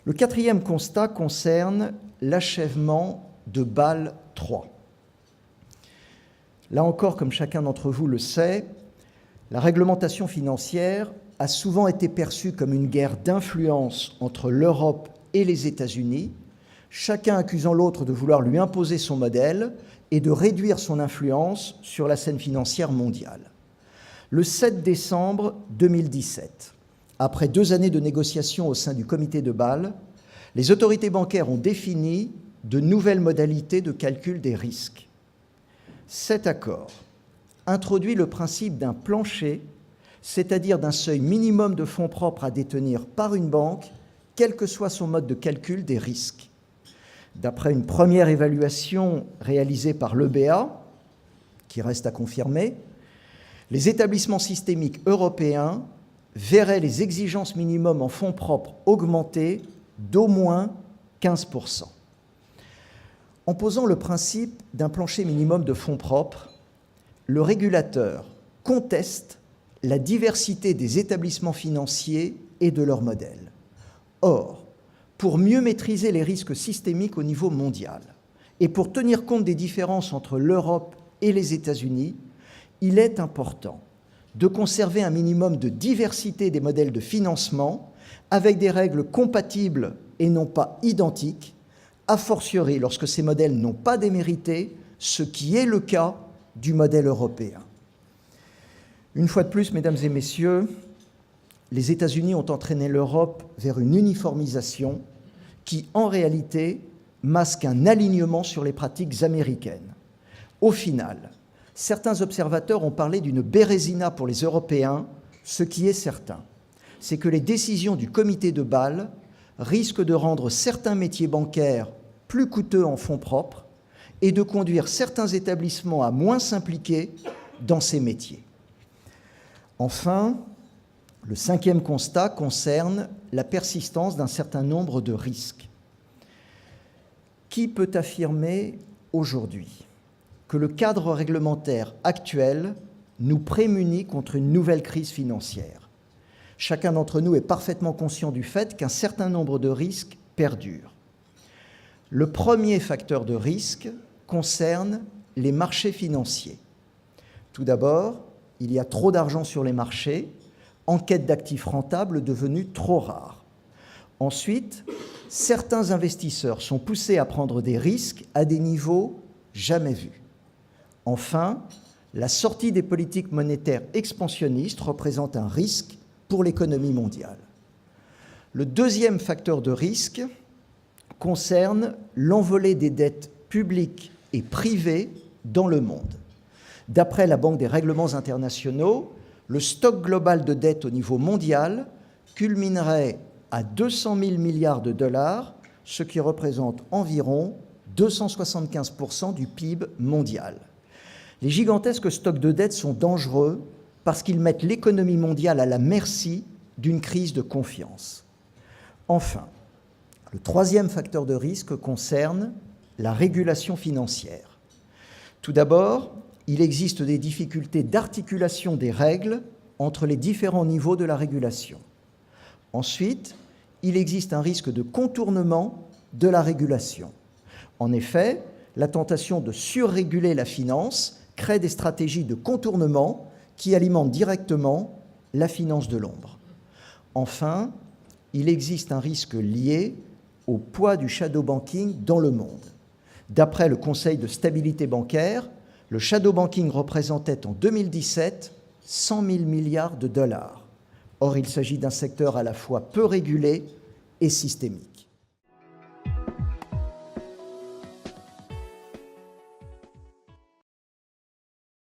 Le quatrième constat concerne l'achèvement de Bâle III. Là encore, comme chacun d'entre vous le sait, la réglementation financière a souvent été perçue comme une guerre d'influence entre l'Europe et les États-Unis, chacun accusant l'autre de vouloir lui imposer son modèle et de réduire son influence sur la scène financière mondiale. Le 7 décembre 2017, après 2 années de négociations au sein du comité de Bâle, les autorités bancaires ont défini de nouvelles modalités de calcul des risques. Cet accord introduit le principe d'un plancher, c'est-à-dire d'un seuil minimum de fonds propres à détenir par une banque, quel que soit son mode de calcul des risques. D'après une première évaluation réalisée par l'EBA, qui reste à confirmer, les établissements systémiques européens verraient les exigences minimums en fonds propres augmenter d'au moins 15%. En posant le principe d'un plancher minimum de fonds propres, le régulateur conteste la diversité des établissements financiers et de leurs modèles. Or, pour mieux maîtriser les risques systémiques au niveau mondial et pour tenir compte des différences entre l'Europe et les États-Unis, il est important de conserver un minimum de diversité des modèles de financement avec des règles compatibles et non pas identiques, a fortiori lorsque ces modèles n'ont pas démérité, ce qui est le cas du modèle européen. Une fois de plus, mesdames et messieurs, les États-Unis ont entraîné l'Europe vers une uniformisation qui, en réalité, masque un alignement sur les pratiques américaines. Au final, certains observateurs ont parlé d'une bérésina pour les Européens. Ce qui est certain, c'est que les décisions du comité de Bâle risquent de rendre certains métiers bancaires plus coûteux en fonds propres et de conduire certains établissements à moins s'impliquer dans ces métiers. Enfin, le 5e constat concerne la persistance d'un certain nombre de risques. Qui peut affirmer aujourd'hui que le cadre réglementaire actuel nous prémunit contre une nouvelle crise financière? Chacun d'entre nous est parfaitement conscient du fait qu'un certain nombre de risques perdurent. Le premier facteur de risque concerne les marchés financiers. Tout d'abord, il y a trop d'argent sur les marchés, en quête d'actifs rentables devenus trop rares. Ensuite, certains investisseurs sont poussés à prendre des risques à des niveaux jamais vus. Enfin, la sortie des politiques monétaires expansionnistes représente un risque pour l'économie mondiale. Le deuxième facteur de risque concerne l'envolée des dettes publiques et privées dans le monde. D'après la Banque des règlements internationaux, le stock global de dette au niveau mondial culminerait à 200 000 milliards de dollars, ce qui représente environ 275% du PIB mondial. Les gigantesques stocks de dette sont dangereux parce qu'ils mettent l'économie mondiale à la merci d'une crise de confiance. Enfin, le troisième facteur de risque concerne la régulation financière. Tout d'abord, il existe des difficultés d'articulation des règles entre les différents niveaux de la régulation. Ensuite, il existe un risque de contournement de la régulation. En effet, la tentation de surréguler la finance crée des stratégies de contournement qui alimentent directement la finance de l'ombre. Enfin, il existe un risque lié au poids du shadow banking dans le monde. D'après le Conseil de stabilité bancaire, le shadow banking représentait en 2017 100 000 milliards de dollars. Or, il s'agit d'un secteur à la fois peu régulé et systémique.